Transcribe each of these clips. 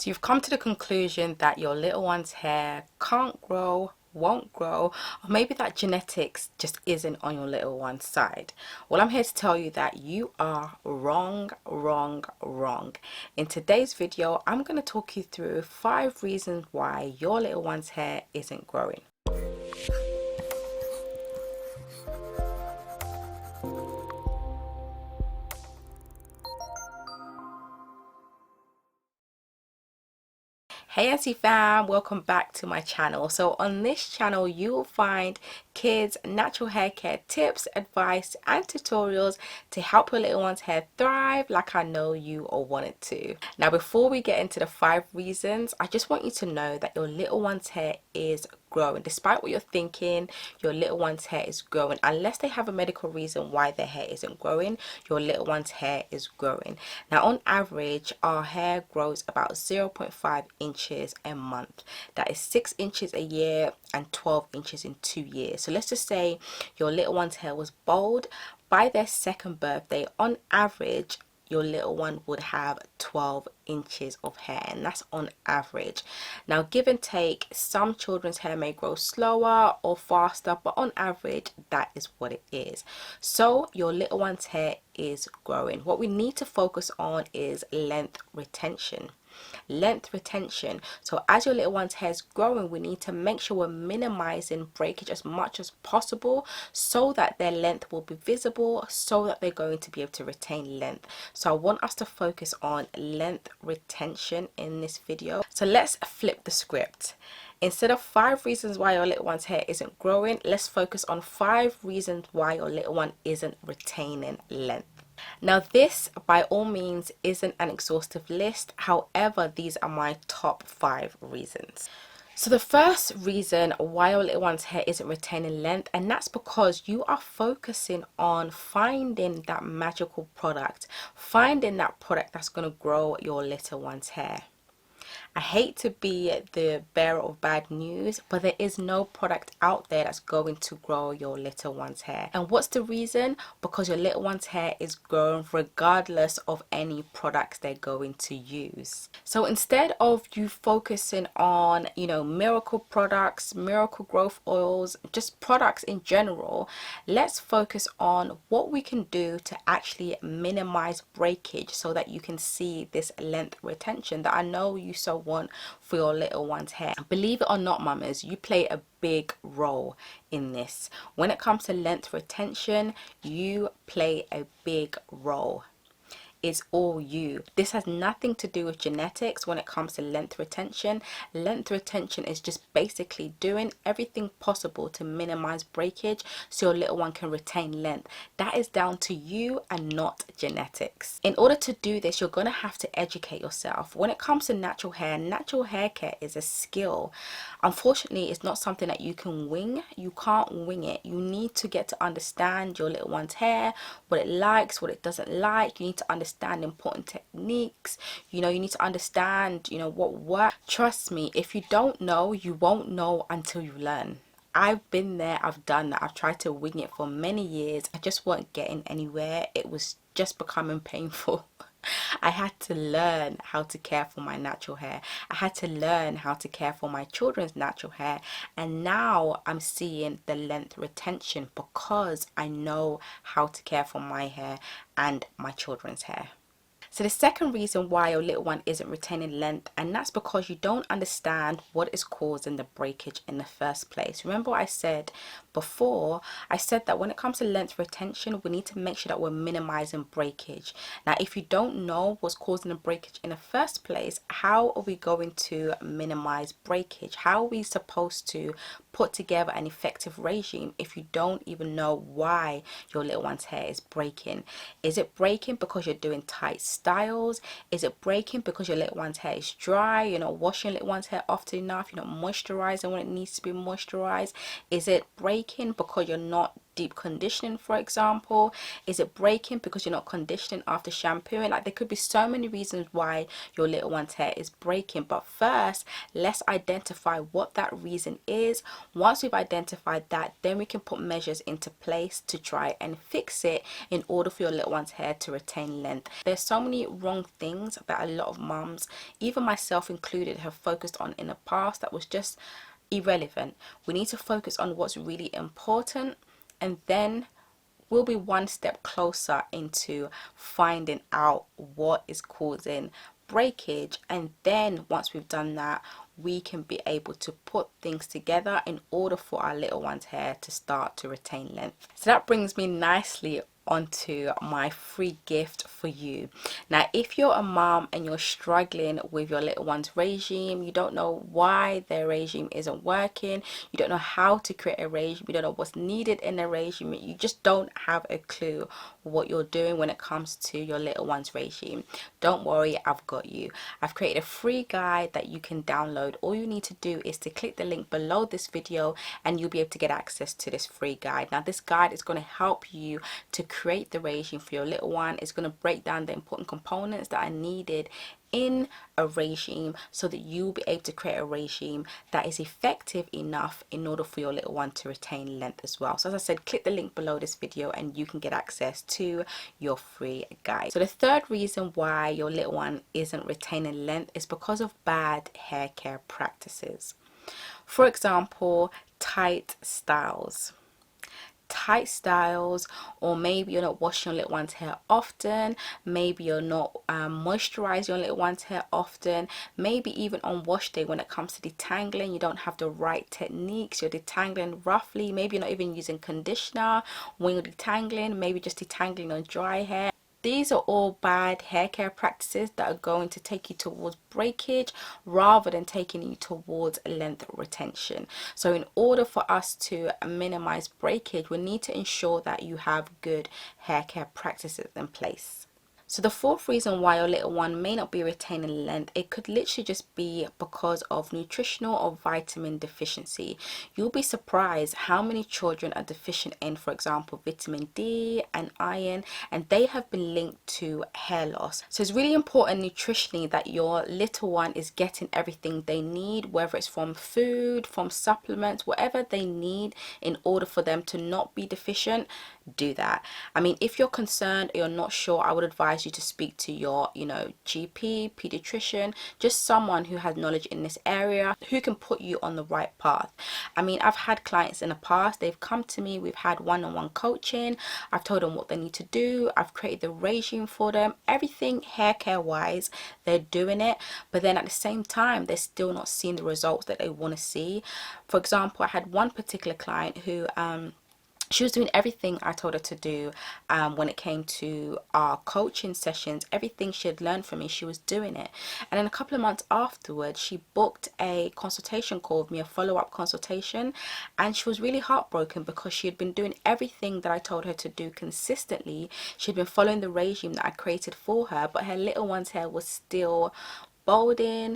So you've come to the conclusion that your little one's hair can't grow, won't grow, or maybe that genetics just isn't on your little one's side. Well, I'm here to tell you that you are wrong, wrong, wrong. In today's video, I'm going to talk you through 5 reasons why your little one's hair isn't growing. Hey Auntie fam, welcome back to my channel. So on this channel you will find kids natural hair care tips, advice and tutorials to help your little one's hair thrive like I know you all want it to. Now before we get into the 5 reasons, I just want you to know that your little one's hair is growing. Despite what you're thinking, your little one's hair is growing. Unless they have a medical reason why their hair isn't growing, your little one's hair is growing. Now on average, our hair grows about 0.5 inches a month. That is 6 inches a year and 12 inches in 2 years. So let's just say your little one's hair was bald. By their 2nd birthday, on average, your little one would have 12 inches of hair, and that's on average. Now give and take, some children's hair may grow slower or faster, but on average that is what it is. So your little one's hair is growing. What we need to focus on is length retention. So as your little one's hair is growing, we need to make sure we're minimizing breakage as much as possible so that their length will be visible, so that they're going to be able to retain length. So I want us to focus on length retention in this video. So let's flip the script. Instead of 5 reasons why your little one's hair isn't growing, let's focus on 5 reasons why your little one isn't retaining length. Now this by all means isn't an exhaustive list, however these are my top 5 reasons. So the first reason why your little one's hair isn't retaining length, and that's because you are focusing on finding that magical product, finding that product that's going to grow your little one's hair. I hate to be the bearer of bad news, but there is no product out there that's going to grow your little one's hair. And what's the reason? Because your little one's hair is growing regardless of any products they're going to use. So instead of you focusing on, miracle products, miracle growth oils, just products in general, let's focus on what we can do to actually minimize breakage so that you can see this length retention that I know you so want for your little one's hair. Believe it or not, mamas, you play a big role in this. When it comes to length retention, you play a big role. It's all you. This has nothing to do with genetics when it comes to length retention. Length retention is just basically doing everything possible to minimize breakage so your little one can retain length. That is down to you and not genetics. In order to do this, you're going to have to educate yourself. When it comes to natural hair care is a skill. Unfortunately, it's not something that you can wing. You can't wing it. You need to get to understand your little one's hair, what it likes, what it doesn't like. You need to understand important techniques. You need to understand what works. Trust me, if you don't know, you won't know until you learn. I've been there, I've done that. I've tried to wing it for many years. I just weren't getting anywhere. It was just becoming painful. I had to learn how to care for my natural hair. I had to learn how to care for my children's natural hair. And now I'm seeing the length retention because I know how to care for my hair and my children's hair. So the second reason why your little one isn't retaining length, and that's because you don't understand what is causing the breakage in the first place. Remember what I said before? I said that when it comes to length retention, we need to make sure that we're minimizing breakage. Now, if you don't know what's causing the breakage in the first place, how are we going to minimize breakage? How are we supposed to put together an effective regime if you don't even know why your little one's hair is breaking? Is it breaking because you're doing tight styles? Is it breaking because your little one's hair is dry, you're not washing your little one's hair often enough, you're not moisturizing when it needs to be moisturized? Is it breaking breaking because you're not deep conditioning, for example? Is it breaking because you're not conditioning after shampooing? Like, there could be so many reasons why your little one's hair is breaking. But first, let's identify what that reason is. Once we've identified that, then we can put measures into place to try and fix it in order for your little one's hair to retain length. There's so many wrong things that a lot of mums, even myself included, have focused on in the past that was just irrelevant. We need to focus on what's really important, and then we'll be one step closer into finding out what is causing breakage. And then once we've done that, we can be able to put things together in order for our little one's hair to start to retain length. So that brings me nicely onto my free gift for you. Now, if you're a mom and you're struggling with your little one's regime, you don't know why their regime isn't working, you don't know how to create a regime, you don't know what's needed in a regime, you just don't have a clue what you're doing when it comes to your little one's regime, don't worry, I've got you. I've created a free guide that you can download. All you need to do is to click the link below this video and you'll be able to get access to this free guide. Now, this guide is going to help you to create the regime for your little one. It's going to break down the important components that are needed in a regime so that you'll be able to create a regime that is effective enough in order for your little one to retain length as well. So as I said, click the link below this video and you can get access to your free guide. So the third reason why your little one isn't retaining length is because of bad hair care practices. For example, tight styles, or maybe you're not washing your little one's hair often, maybe you're not moisturizing your little one's hair often, maybe even on wash day when it comes to detangling you don't have the right techniques, you're detangling roughly, maybe you're not even using conditioner when you're detangling, maybe just detangling on dry hair. These are all bad hair care practices that are going to take you towards breakage rather than taking you towards length retention. So in order for us to minimize breakage, we need to ensure that you have good hair care practices in place. So the fourth reason why your little one may not be retaining length, it could literally just be because of nutritional or vitamin deficiency. You'll be surprised how many children are deficient in, for example, vitamin D and iron, and they have been linked to hair loss. So it's really important nutritionally that your little one is getting everything they need, whether it's from food, from supplements, whatever they need in order for them to not be deficient. Do that. I mean, if you're concerned or you're not sure, I would advise you to speak to your GP, pediatrician, just someone who has knowledge in this area who can put you on the right path. I mean, I've had clients in the past, they've come to me, we've had one-on-one coaching, I've told them what they need to do, I've created the regime for them, everything hair care wise, they're doing it, but then at the same time they're still not seeing the results that they want to see. For example, I had one particular client who she was doing everything I told her to do when it came to our coaching sessions. Everything she had learned from me, she was doing it. And then a couple of months afterwards, she booked a consultation call with me, a follow-up consultation. And she was really heartbroken because she had been doing everything that I told her to do consistently. She'd been following the regime that I created for her, but her little one's hair was still balding.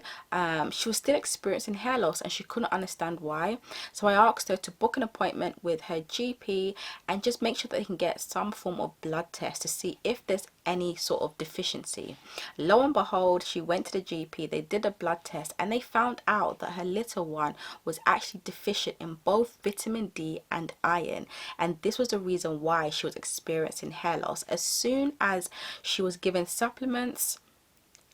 She was still experiencing hair loss and she couldn't understand why. So I asked her to book an appointment with her GP and just make sure that they can get some form of blood test to see if there's any sort of deficiency. Lo and behold, she went to the GP, they did a blood test and they found out that her little one was actually deficient in both vitamin D and iron, and this was the reason why she was experiencing hair loss. As soon as she was given supplements,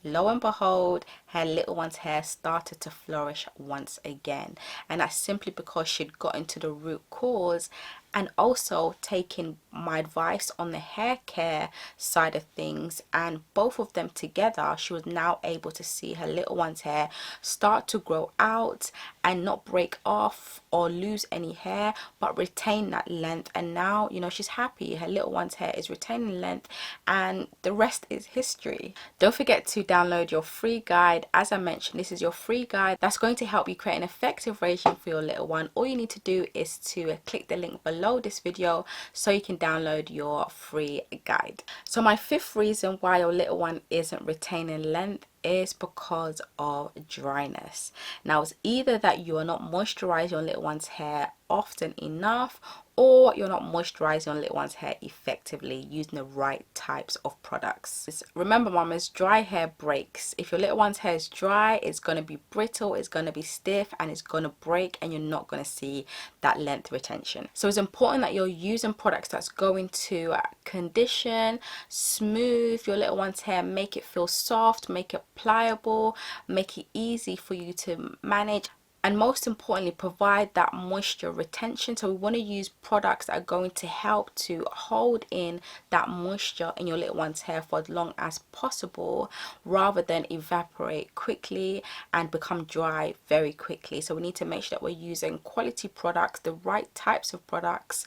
lo and behold, her little one's hair started to flourish once again. And that's simply because she'd gotten to the root cause and also taking my advice on the hair care side of things, and both of them together, she was now able to see her little one's hair start to grow out and not break off or lose any hair, but retain that length. And now, she's happy. Her little one's hair is retaining length and the rest is history. Don't forget to download your free guide. As I mentioned, this is your free guide that's going to help you create an effective regime for your little one. All you need to do is to click the link below this video so you can download your free guide. So my fifth reason why your little one isn't retaining length is because of dryness. Now it's either that you are not moisturizing your little one's hair often enough, or you're not moisturizing your little one's hair effectively using the right types of products. Remember mamas, dry hair breaks. If your little one's hair is dry, it's going to be brittle, it's going to be stiff, and it's going to break, and you're not going to see that length retention. So it's important that you're using products that's going to condition, smooth your little one's hair, make it feel soft, make it pliable, make it easy for you to manage, and most importantly provide that moisture retention. So we want to use products that are going to help to hold in that moisture in your little one's hair for as long as possible, rather than evaporate quickly and become dry very quickly. So we need to make sure that we're using quality products, the right types of products,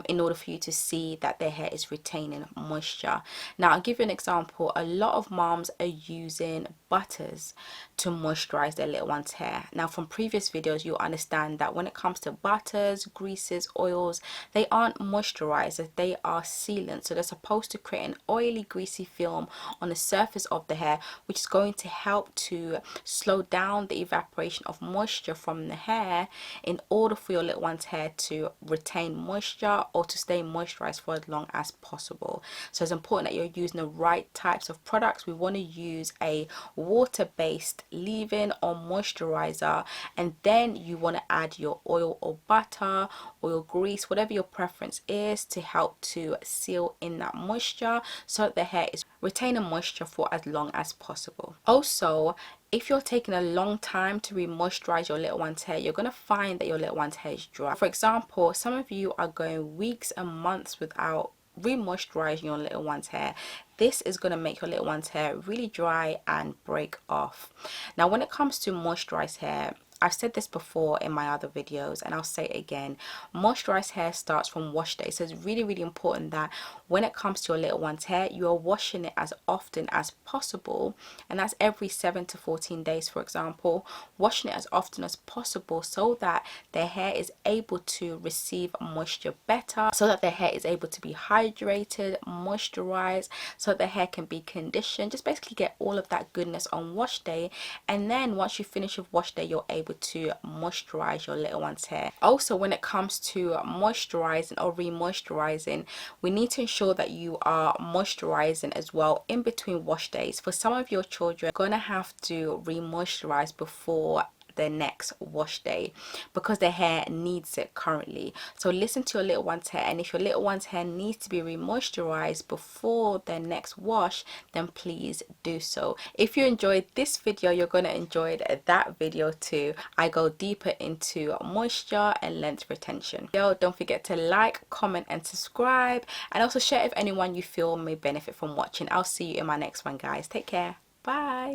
in order for you to see that their hair is retaining moisture. Now I'll give you an example. A lot of moms are using butters to moisturize their little one's hair. Now from previous videos you'll understand that when it comes to butters, greases, oils, they aren't moisturizers, they are sealants. So they're supposed to create an oily, greasy film on the surface of the hair, which is going to help to slow down the evaporation of moisture from the hair in order for your little one's hair to retain moisture or to stay moisturized for as long as possible. So it's important that you're using the right types of products. We want to use a water-based leave-in or moisturizer, and then you want to add your oil or butter or your grease, whatever your preference is, to help to seal in that moisture so that the hair is retaining moisture for as long as possible. Also, if you're taking a long time to re-moisturize your little one's hair, you're going to find that your little one's hair is dry. For example, some of you are going weeks and months without re-moisturizing your little one's hair. This is going to make your little one's hair really dry and break off. Now when it comes to moisturized hair, I've said this before in my other videos and I'll say it again, moisturized hair starts from wash day. So it's really important that when it comes to your little one's hair, you are washing it as often as possible, and that's every 7 to 14 days. For example, washing it as often as possible so that their hair is able to receive moisture better, so that their hair is able to be hydrated, moisturized, so that the hair can be conditioned. Just basically get all of that goodness on wash day, and then once you finish with wash day, you're able to moisturize your little one's hair. Also, when it comes to moisturizing or re-moisturizing, we need to ensure that you are moisturizing as well in between wash days. For some of your children, you're gonna have to re-moisturize before their next wash day because their hair needs it currently. So listen to your little one's hair, and if your little one's hair needs to be re-moisturized before their next wash, then please do so. If you enjoyed this video, you're going to enjoy that video too. I go deeper into moisture and length retention. Don't forget to like, comment and subscribe, and also share if anyone you feel may benefit from watching. I'll see you in my next one, guys. Take care. Bye.